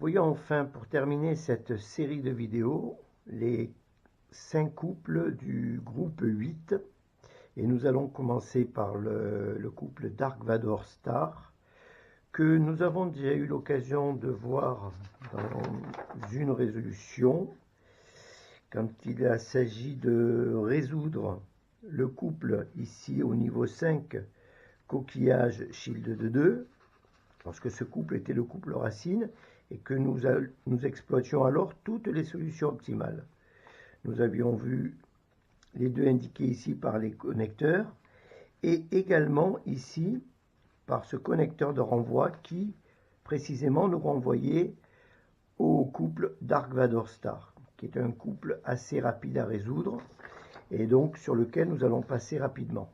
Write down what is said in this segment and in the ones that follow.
Voyons enfin, pour terminer cette série de vidéos, les 5 couples du groupe 8. Et nous allons commencer par le couple Dark Vador Star, que nous avons déjà eu l'occasion de voir dans une résolution, quand il s'agit de résoudre le couple ici au niveau 5, coquillage shield de 2, lorsque ce couple était le couple racine, et que nous exploitions alors toutes les solutions optimales. Nous avions vu les deux indiqués ici par les connecteurs, et également ici par ce connecteur de renvoi qui précisément nous renvoyait au couple Dark Vador Star, qui est un couple assez rapide à résoudre, et donc sur lequel nous allons passer rapidement.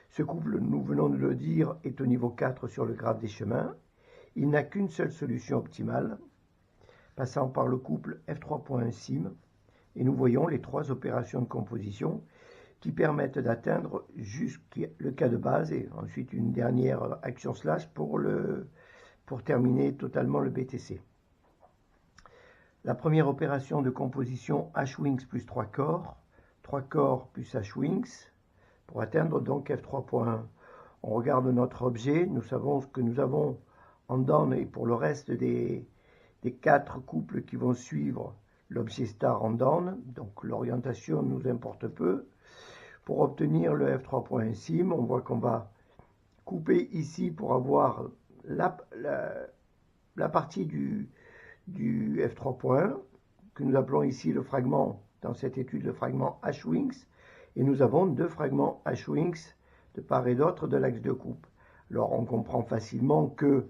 Ce couple, nous venons de le dire, est au niveau 4 sur le graphe des chemins. Il n'a qu'une seule solution optimale, passant par le couple F3.1 sim, et nous voyons les 3 opérations de composition qui permettent d'atteindre jusqu'au cas de base, et ensuite une dernière action slash pour terminer totalement le BTC. La première opération de composition H-Wings plus 3 corps plus H-Wings, pour atteindre donc F3.1. On regarde notre objet, nous savons ce que nous avons en down, et pour le reste des 4 couples qui vont suivre l'objet star en down, donc l'orientation nous importe peu. Pour obtenir le F3.1 sim, on voit qu'on va couper ici pour avoir la partie du F3.1, que nous appelons ici le fragment, dans cette étude, le fragment H-Wings, et nous avons 2 fragments H-Wings de part et d'autre de l'axe de coupe. Alors on comprend facilement que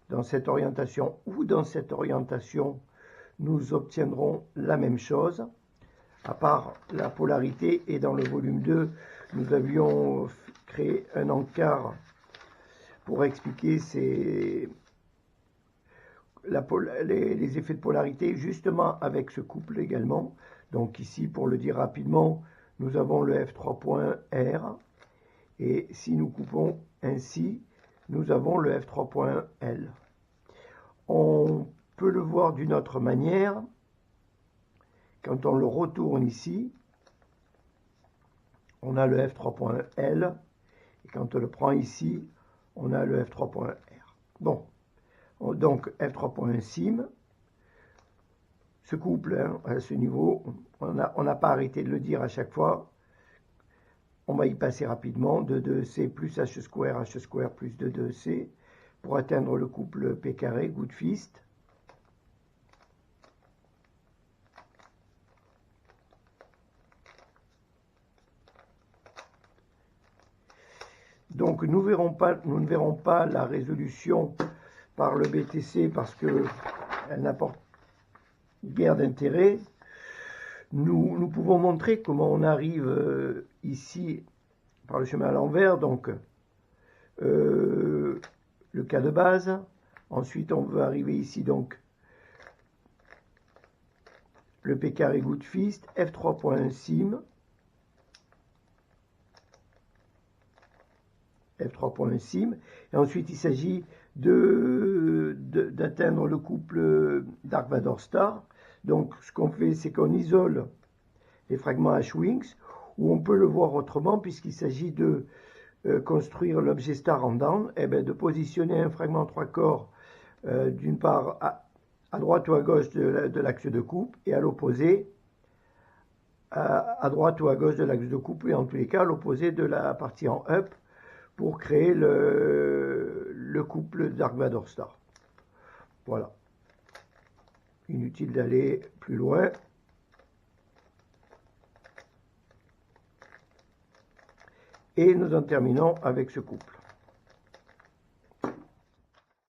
dans cette orientation ou dans cette orientation, nous obtiendrons la même chose, à part la polarité, et dans le volume 2, nous avions créé un encart pour expliquer les effets de polarité, justement avec ce couple également. Donc ici, pour le dire rapidement, nous avons le F3.R, et si nous coupons ainsi, nous avons le F3.L. On peut le voir d'une autre manière. Quand on le retourne ici, on a le F3.L, et quand on le prend ici, on a le F3.R. Bon, donc F3.1 sim, ce couple, à ce niveau, on n'a pas arrêté de le dire à chaque fois, on va y passer rapidement, 2C plus H square plus 2C, pour atteindre le couple P carré, Good Fist. Donc nous ne verrons pas la résolution par le BTC parce qu'elle n'apporte guère d'intérêt. Nous pouvons montrer comment on arrive ici par le chemin à l'envers, donc le cas de base. Ensuite on veut arriver ici, donc le P carré Good Fist, F3.1 sim, F3.1 sim, et ensuite il s'agit d'atteindre le couple Dark Vador Star. Donc ce qu'on fait, c'est qu'on isole les fragments H-Wings, ou on peut le voir autrement, puisqu'il s'agit de construire l'objet star en down, et bien de positionner un fragment 3 corps d'une part à droite ou à gauche de l'axe de coupe, et à l'opposé, à droite ou à gauche de l'axe de coupe, et en tous les cas à l'opposé de la partie en up, pour créer le couple Dark Vador Star. Voilà. Inutile d'aller plus loin. Et nous en terminons avec ce couple.